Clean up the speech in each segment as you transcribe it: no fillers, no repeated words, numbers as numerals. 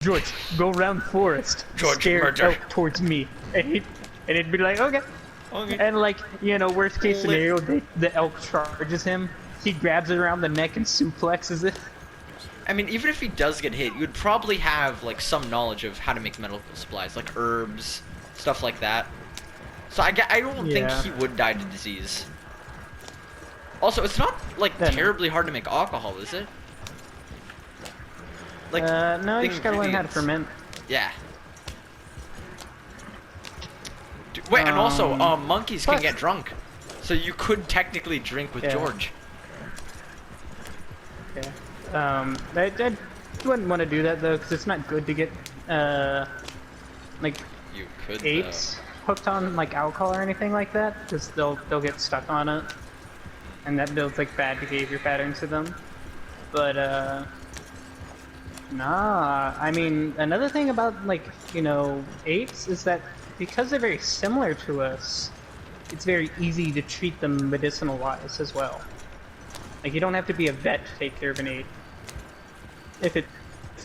George, go around forest. George, stare murder. out towards me. And it'd be like, okay. Okay. And like, you know, worst case Lit. scenario, the elk charges him. He grabs it around the neck and suplexes it. I mean, even if he does get hit, you'd probably have like some knowledge of how to make medical supplies, like herbs, stuff like that. So I don't think Yeah. he would die to disease. Also, it's not like Yeah, no. terribly hard to make alcohol, is it? Like, No, the you just gotta learn how to ingredients- ferment. Yeah. Wait, and also, monkeys can plus- get drunk, so you could technically drink with Yeah. George. Yeah. I wouldn't want to do that though, because it's not good to get, like, You could. apes hooked on like alcohol or anything like that, because they'll get stuck on it, and that builds like bad behavior patterns to them. But nah. I mean, another thing about like apes is that because they're very similar to us, it's very easy to treat them medicinal wise as well. Like you don't have to be a vet to take care of an ape if it's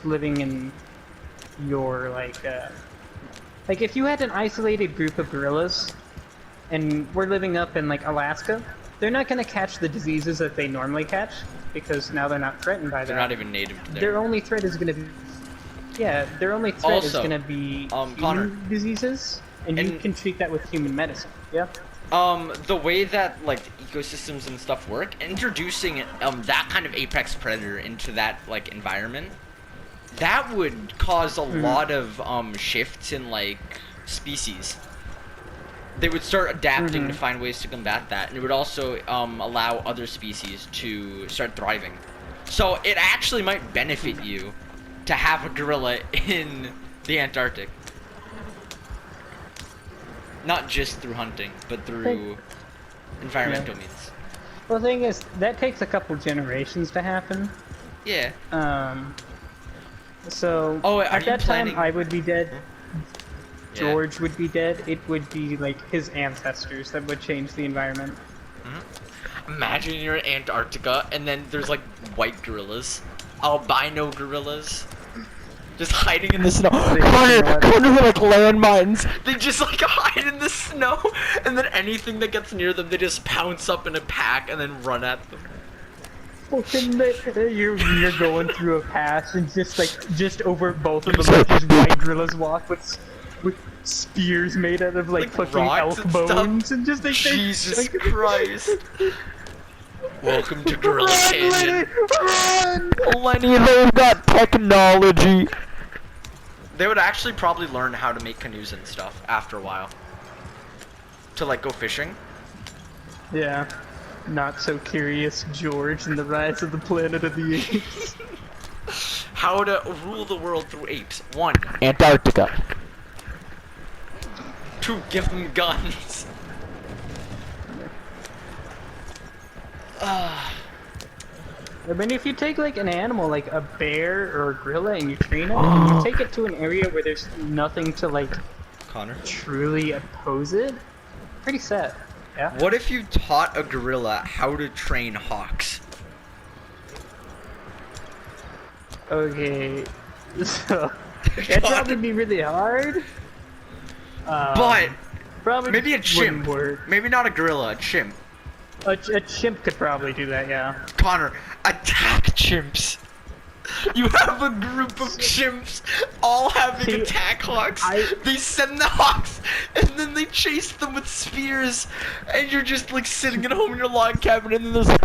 living in your like if you had an isolated group of gorillas and we're living up in like Alaska, they're not going to catch the diseases that they normally catch because now they're not threatened by that. They're not even native to Their only threat is going to be their only threat is Also, going to be Connor, human diseases, and you can treat that with human medicine. Yeah. The way that like ecosystems and stuff work, introducing that kind of apex predator into that like environment, that would cause a lot of shifts in like species. They would start adapting to find ways to combat that, and it would also allow other species to start thriving. So it actually might benefit you to have a gorilla in the Antarctic. Not just through hunting, but through environmental means. Well, the thing is, that takes a couple generations to happen. Yeah. So Oh, are at you that planning- time, I would be dead. Yeah. George would be dead. It would be like his ancestors that would change the environment. Imagine you're in Antarctica and then there's like white gorillas, albino gorillas, just hiding in the snow. Corner like landmines. They just like hide in the snow, and then anything that gets near them, they just pounce up in a pack and then run at them. You're going through a pass and just over both of them, like these white gorillas walk with spears made out of like fucking rocks elk and stuff. bones and just Jesus Christ. Welcome to Gorilla Canyon. Lenny, they've got technology. They would actually probably learn how to make canoes and stuff after a while. To like go fishing. Yeah. Not so curious George and the rise of the Planet of the Apes. How to rule the world through apes. 1. Antarctica. 2. Give them guns. I mean, if you take like an animal, like a bear or a gorilla, and you train it, and you take it to an area where there's nothing to like Connor? truly oppose it, pretty set. Yeah. What if you taught a gorilla how to train hawks? Okay. So that'd probably be really hard. But Probably maybe a wouldn't chimp. work. Maybe not a gorilla, a chimp. A chimp could probably do that, yeah. Connor, attack chimps. You have a group of chimps all having See, attack hawks. I- They send the hawks and then they chase them with spears, and you're just like sitting at home in your log cabin, and then there's like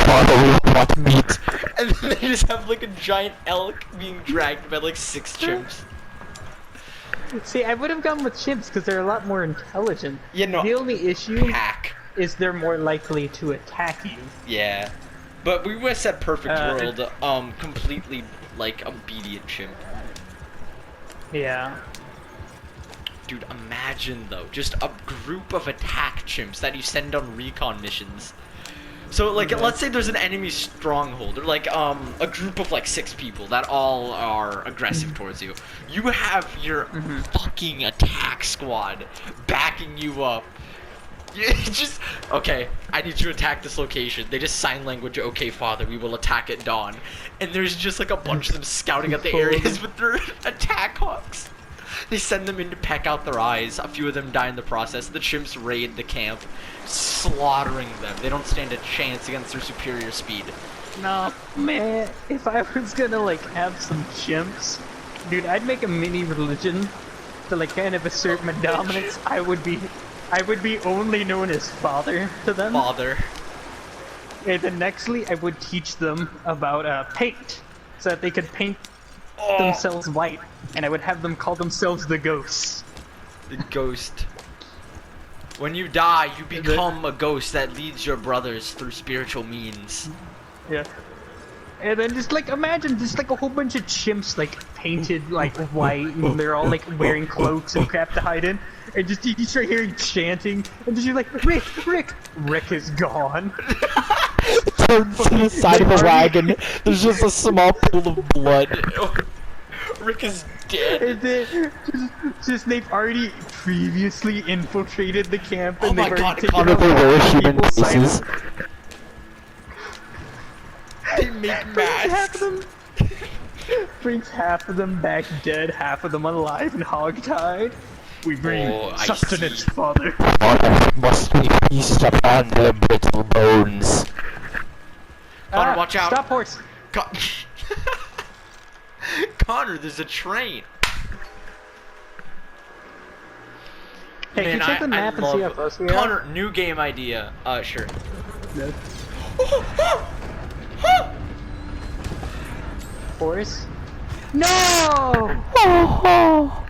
What meat? and then they just have like a giant elk being dragged by like 6 chimps. See, I would have gone with chimps because they're a lot more intelligent. Yeah, no. The only issue Pack. is they're more likely to attack you. Yeah. But we would have said perfect it- world, completely like obedient chimp. Yeah. Dude, imagine though, just a group of attack chimps that you send on recon missions. So like, let's say there's an enemy stronghold, or like a group of like 6 people that all are aggressive towards you. You have your fucking attack squad backing you up, You just okay. I need you to attack this location. They just sign language. Okay, father, we will attack at dawn. And there's just like a bunch of them scouting out the areas with their attack hawks. They send them in to peck out their eyes. A few of them die in the process. The chimps raid the camp, slaughtering them. They don't stand a chance against their superior speed. No, man. If I was gonna like have some chimps, dude, I'd make a mini religion to like kind of assert my dominance. I would be only known as father to them. Father. And then nextly, I would teach them about paint, so that they could paint Oh, themselves white, and I would have them call themselves the ghosts. the ghost. When you die, you become a ghost that leads your brothers through spiritual means. Yeah. And then just like imagine just like a whole bunch of chimps like painted like white, and they're all like wearing cloaks and crap to hide in. And just you start hearing chanting, and just you're like, Rick is gone. Turns to the side of a wagon. There's just a small pool of blood. Rick is dead. And then just they've already previously infiltrated the camp, and Oh my they've God, already taken Connor, out they wear human people's faces. signs. They make Brings half of masks. them. Brings half of them back dead, half of them alive and hogtied. We bring Oh, I sustenance, see. father. Honor must be feast upon their brittle bones. Connor, watch out. Stop, horse. Connor, there's a train. Hey, can you check the map and see how close we are? Connor, new game idea. Sure. No. Horse? No! Oh,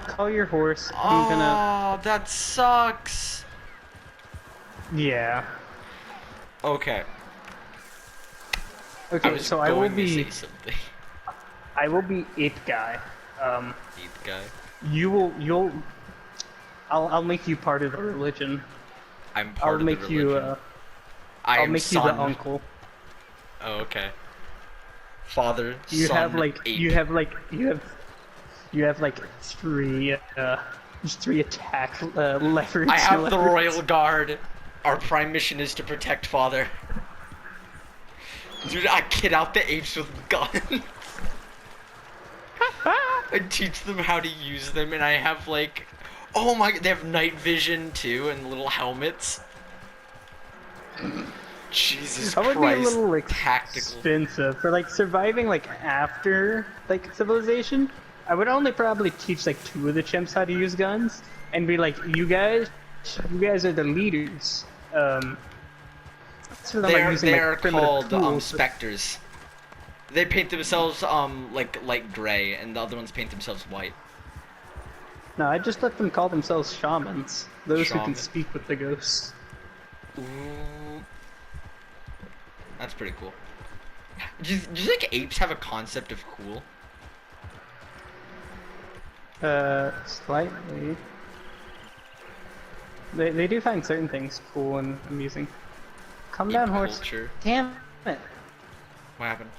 Call your horse. I'm gonna. Oh, that sucks. Yeah. Okay. Okay, was so I will going to be. say something. I will be it guy. Eighth guy. You'll. I'll make you part of the religion. I'm part I'll of make the you. religion. I I'll am make son. you the uncle. Oh, okay. Father, You son, have like ape. you have like three just three attack levers. I have the levers. royal guard. Our prime mission is to protect father. Dude, I kid out the apes with guns. I teach them how to use them, and I have like, oh my, they have night vision too, and little helmets. Jesus That would Christ, be a little like tactical. expensive for like surviving like after like civilization. I would only probably teach like 2 of the chimps how to use guns, and be like, you guys are the leaders. So them, like, using, They're like, primitive called tools. specters. They paint themselves like light gray, and the other ones paint themselves white. No, I just let them call themselves shamans. Those who Shaman. can speak with the ghosts. Ooh. That's pretty cool. Do you think apes have a concept of cool? Slightly. They do find certain things cool and amusing. Come down, Ape horse. culture. Damn it. What happened?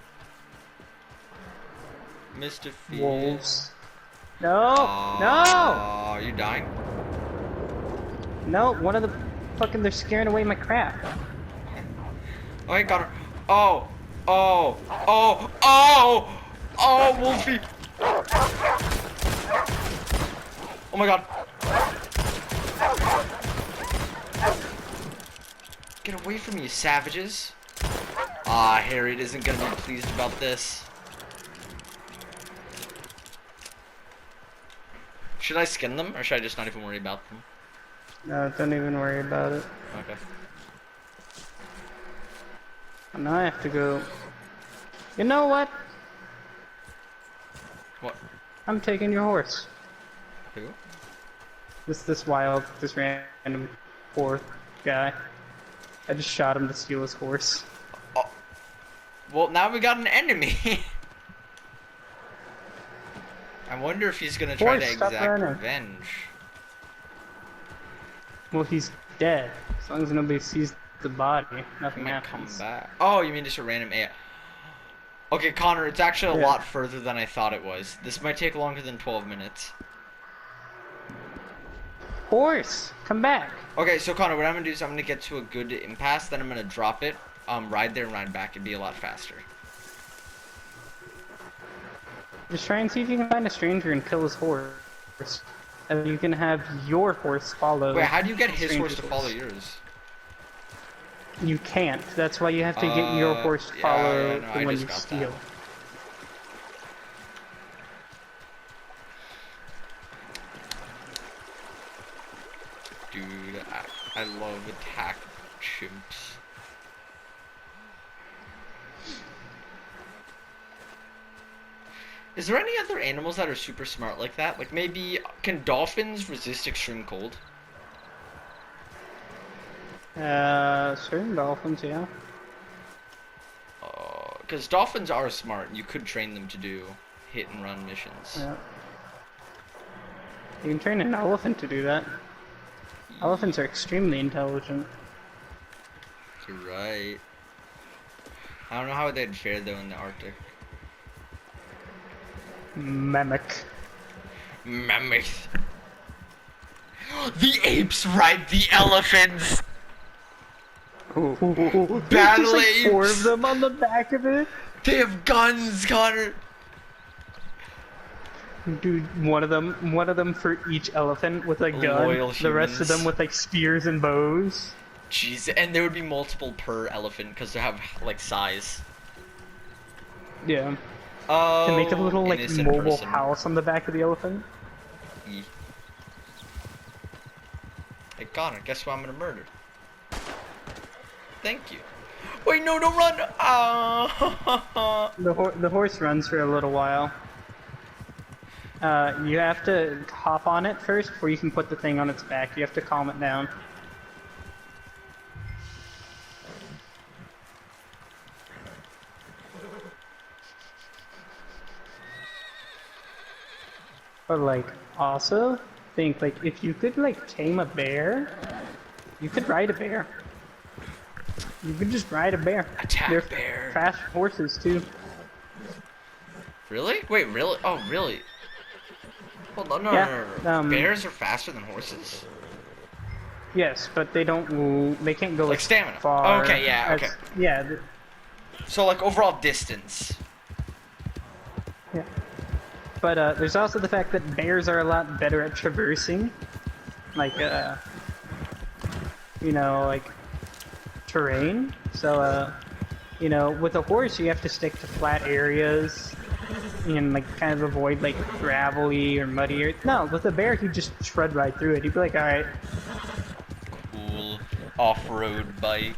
Mr. Fear. Wolves. No! No! Oh, you dying? No, one of the fucking, they're scaring away my crap. Oh, I got her. Oh! Oh! Oh! Oh! Oh, Wolfie! Oh my god. Get away from me, you savages. Ah, Harriet isn't gonna be pleased about this. Should I skin them, or should I just not even worry about them? No, don't even worry about it. Okay. Now I have to go. You know what? What? I'm taking your horse. Who? This random poor guy. I just shot him to steal his horse. Oh. Well, now we got an enemy. I wonder if he's gonna try Horse, to stop exact running. revenge. Well, he's dead. As long as nobody sees the body, He nothing might come happens. back. Oh, you mean just a random AI? Okay, Connor, it's actually a Yeah. lot further than I thought it was. This might take longer than 12 minutes. Horse, come back. Okay, so Connor, what I'm gonna do is I'm gonna get to a good impasse, then I'm gonna drop it, ride there and ride back. It'd be a lot faster. Just try and see if you can find a stranger and kill his horse. And you can have your horse follow. Wait, how do you get the his horse stranger's to follow yours? You can't. That's why you have to get your horse to yeah, follow no, the I one just you got steal. that. Dude, I love attack chimps. Is there any other animals that are super smart like that? Like maybe, can dolphins resist extreme cold? Certain dolphins, yeah. Because dolphins are smart. You could train them to do hit and run missions. Yeah. You can train an elephant to do that. Elephants are extremely intelligent. You're right. I don't know how they'd fare though in the Arctic. Mammoth. Mammoth. The apes ride the elephants. Ooh. Battle There's like 4 apes. of them on the back of it. They have guns, Connor. Dude, one of them for each elephant with a gun. Loyal The rest of humans. them with like spears and bows. Jeez, and there would be multiple per elephant because they have like size. Yeah. Oh, To make a little like innocent mobile person. house on the back of the elephant. Hey Connor, guess who I'm gonna murder? Thank you. Wait, no, don't run! Ah. The horse runs for a little while. You have to hop on it first before you can put the thing on its back. You have to calm it down. But like, also think like if you could like tame a bear, you could ride a bear. You could just ride a bear. Attack They're bear. fast horses too. Really? Wait, really? Oh, really? Hold on, no, Yeah, no, no. Bears are faster than horses? Yes, but they don't. They can't go Like stamina. far. Okay, yeah, as- okay. Yeah, So, like, overall distance. yeah. But there's also the fact that bears are a lot better at traversing, like you know, like terrain. So you know, with a horse you have to stick to flat areas and like kind of avoid like gravelly or muddy areas. No, with a bear he'd just shred right through it. He'd be like, all right. Cool off-road bike.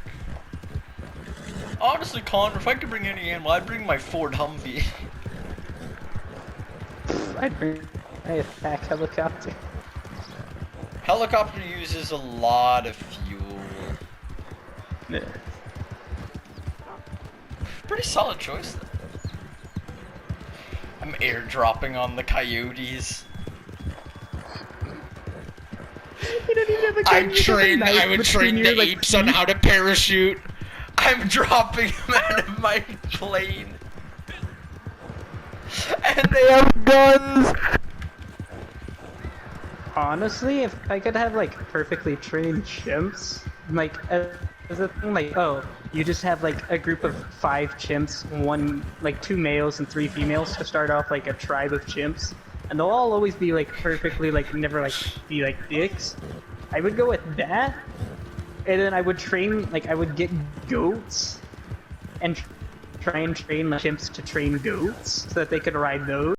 Honestly, Connor, if I could bring any animal, I'd bring my Ford Humvee. I'd bring a attack helicopter. Helicopter uses a lot of fuel. Yeah. Pretty solid choice, though. I'm airdropping on the coyotes. You don't even have a gun, you have a knife I would between train your, the like, apes on teeth. how to parachute. I'm dropping them out of my plane. And they have guns! Honestly, if I could have like perfectly trained chimps, like as a thing, like oh, you just have like a group of 5 chimps, like 2 males and 3 females to start off like a tribe of chimps, and they'll all always be like perfectly like never like be like dicks. I would go with that, and then I would train like I would get goats, and try and train the chimps to train goats so that they could ride those.